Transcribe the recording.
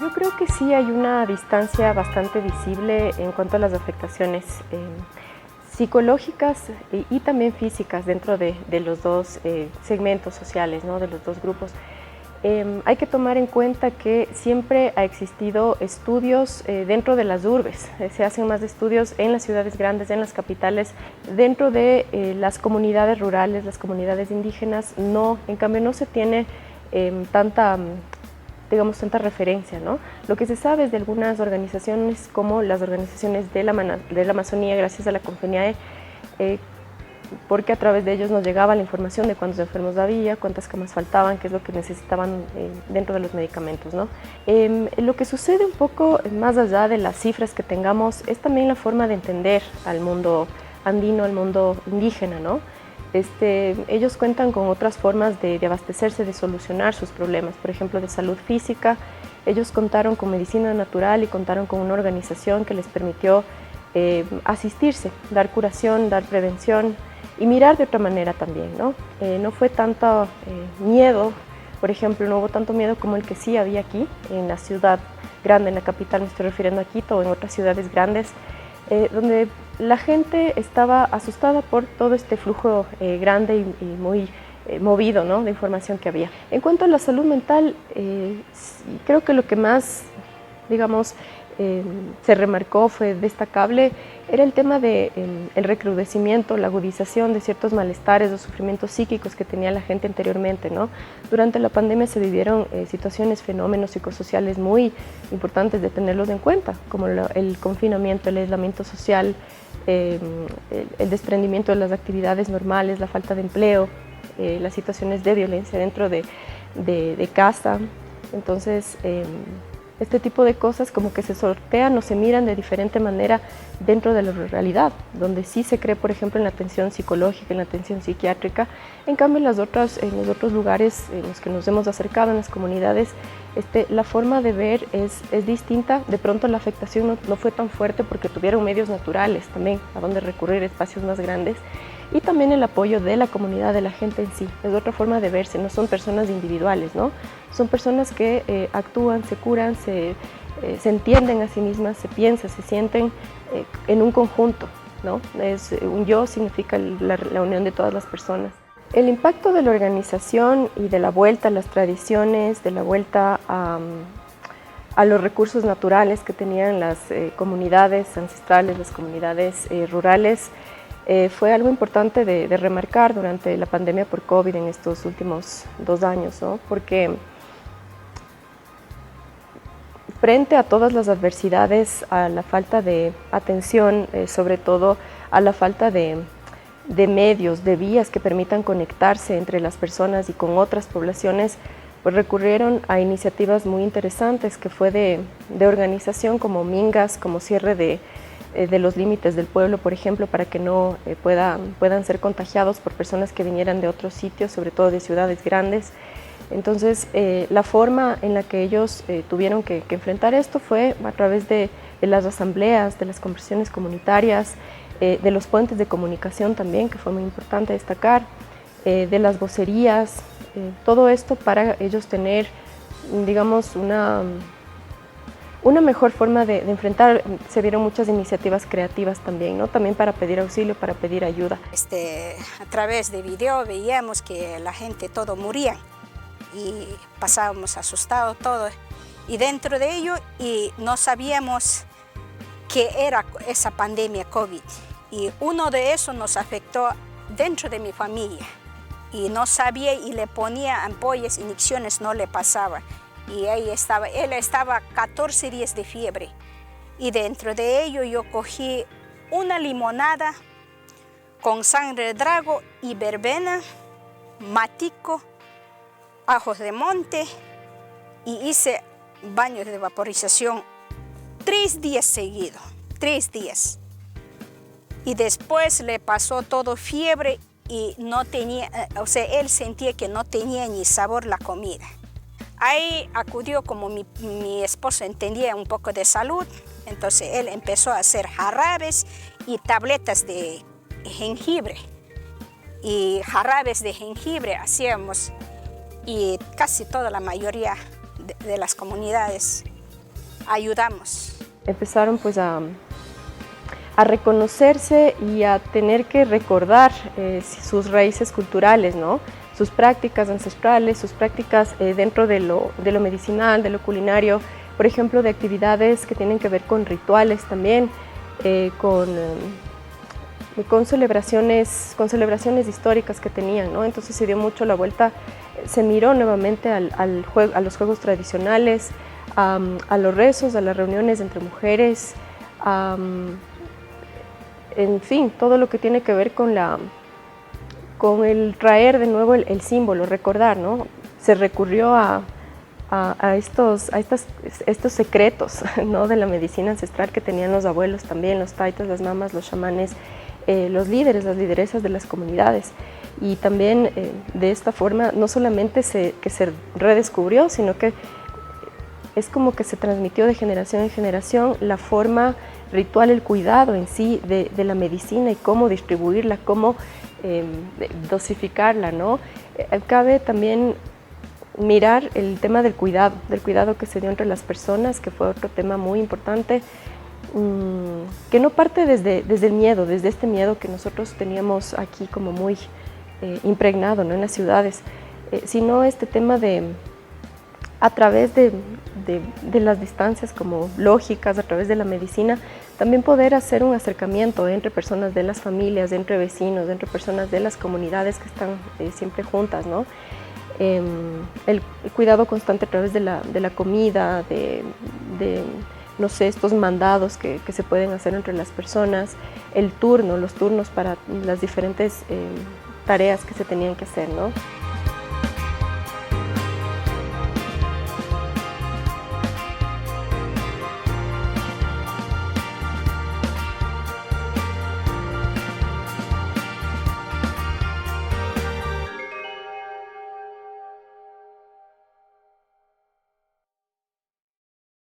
Yo creo que sí hay una distancia bastante visible en cuanto a las afectaciones psicológicas y también físicas dentro de los dos segmentos sociales, ¿no? De los dos grupos. Hay que tomar en cuenta que siempre ha existido estudios dentro de las urbes, se hacen más estudios en las ciudades grandes, en las capitales, dentro de las comunidades rurales, las comunidades indígenas, no, en cambio no se tiene tanta referencia, ¿no? Lo que se sabe es de algunas organizaciones como las organizaciones de la Amazonía, gracias a la Confenae, porque a través de ellos nos llegaba la información de cuántos enfermos había, cuántas camas faltaban, qué es lo que necesitaban dentro de los medicamentos, ¿no? Lo que sucede un poco más allá de las cifras que tengamos es también la forma de entender al mundo andino, al mundo indígena, ¿no? Ellos cuentan con otras formas de abastecerse, de solucionar sus problemas, por ejemplo, de salud física. Ellos contaron con medicina natural y contaron con una organización que les permitió asistirse, dar curación, dar prevención y mirar de otra manera también, ¿no? No fue tanto miedo, por ejemplo, no hubo tanto miedo como el que sí había aquí, en la ciudad grande, en la capital, me estoy refiriendo a Quito, o en otras ciudades grandes, donde la gente estaba asustada por todo este flujo grande y muy movido, ¿no? De información que había. En cuanto a la salud mental, creo que lo que más, digamos, se remarcó, fue destacable, era el tema del recrudecimiento, la agudización de ciertos malestares o sufrimientos psíquicos que tenía la gente anteriormente, ¿no? Durante la pandemia se vivieron situaciones, fenómenos psicosociales muy importantes de tenerlos en cuenta, como el confinamiento, el aislamiento social, el desprendimiento de las actividades normales, la falta de empleo, las situaciones de violencia dentro de casa. Entonces, este tipo de cosas como que se sortean o se miran de diferente manera dentro de la realidad, donde sí se cree, por ejemplo, en la atención psicológica, en la atención psiquiátrica. En cambio, en los otros lugares en los que nos hemos acercado, en las comunidades, la forma de ver es distinta. De pronto la afectación no fue tan fuerte porque tuvieron medios naturales también a donde recurrir, espacios más grandes, y también el apoyo de la comunidad, de la gente en sí. Es otra forma de verse, no son personas individuales, ¿no? Son personas que actúan, se curan, se entienden a sí mismas, se piensan, se sienten en un conjunto, ¿no? Un yo significa la unión de todas las personas. El impacto de la organización y de la vuelta a las tradiciones, de la vuelta a los recursos naturales que tenían las comunidades ancestrales, las comunidades rurales, fue algo importante de remarcar durante la pandemia por COVID en estos últimos 2 años, ¿no? Porque frente a todas las adversidades, a la falta de atención, sobre todo a la falta de medios, de vías que permitan conectarse entre las personas y con otras poblaciones, pues recurrieron a iniciativas muy interesantes que fue de organización, como mingas, como cierre de los límites del pueblo, por ejemplo, para que no puedan ser contagiados por personas que vinieran de otros sitios, sobre todo de ciudades grandes. Entonces, la forma en la que ellos tuvieron que enfrentar esto fue a través de las asambleas, de las conversaciones comunitarias, de los puentes de comunicación también, que fue muy importante destacar, de las vocerías, todo esto para ellos tener, digamos, una mejor forma de enfrentar. Se vieron muchas iniciativas creativas también, ¿no? También para pedir auxilio, para pedir ayuda. A través de video veíamos que la gente todo moría y pasábamos asustados todo, y dentro de ello y no sabíamos qué era esa pandemia COVID, y uno de esos nos afectó dentro de mi familia y no sabía, y le ponía ampollas, inyecciones, no le pasaba, y él estaba 14 días de fiebre, y dentro de ello yo cogí una limonada con sangre de drago y verbena, matico, ajos de monte, y hice baños de vaporización 3 días seguidos, 3 días. Y después le pasó todo fiebre y no tenía, él sentía que no tenía ni sabor la comida. Ahí acudió, como mi esposo entendía un poco de salud, entonces él empezó a hacer jarabes y tabletas de jengibre. Y jarabes de jengibre hacíamos, y casi toda la mayoría de las comunidades ayudamos. Empezaron pues a reconocerse y a tener que recordar sus raíces culturales, ¿no? Sus prácticas ancestrales, sus prácticas dentro de lo medicinal, de lo culinario, por ejemplo, de actividades que tienen que ver con rituales también, con celebraciones históricas que tenían, ¿no? Entonces se dio mucho la vuelta, se miró nuevamente a los juegos tradicionales, a los rezos, a las reuniones entre mujeres, en fin, todo lo que tiene que ver con el traer de nuevo el símbolo, recordar, ¿no? Se recurrió a estos secretos, ¿no? De la medicina ancestral que tenían los abuelos también, los taitas, las mamas, los chamanes, los líderes, las lideresas de las comunidades. Y también de esta forma no solamente que se redescubrió, sino que es como que se transmitió de generación en generación la forma ritual, el cuidado en sí de la medicina y cómo distribuirla, cómo dosificarla, ¿no? Cabe también mirar el tema del cuidado que se dio entre las personas, que fue otro tema muy importante, que no parte desde el miedo, desde este miedo que nosotros teníamos aquí como muy impregnado, ¿no? En las ciudades, sino este tema a través de las distancias como lógicas, a través de la medicina, también poder hacer un acercamiento entre personas de las familias, entre vecinos, entre personas de las comunidades que están siempre juntas, ¿no? El cuidado constante a través de la comida, no sé, estos mandados que se pueden hacer entre las personas, los turnos para las diferentes tareas que se tenían que hacer, ¿no?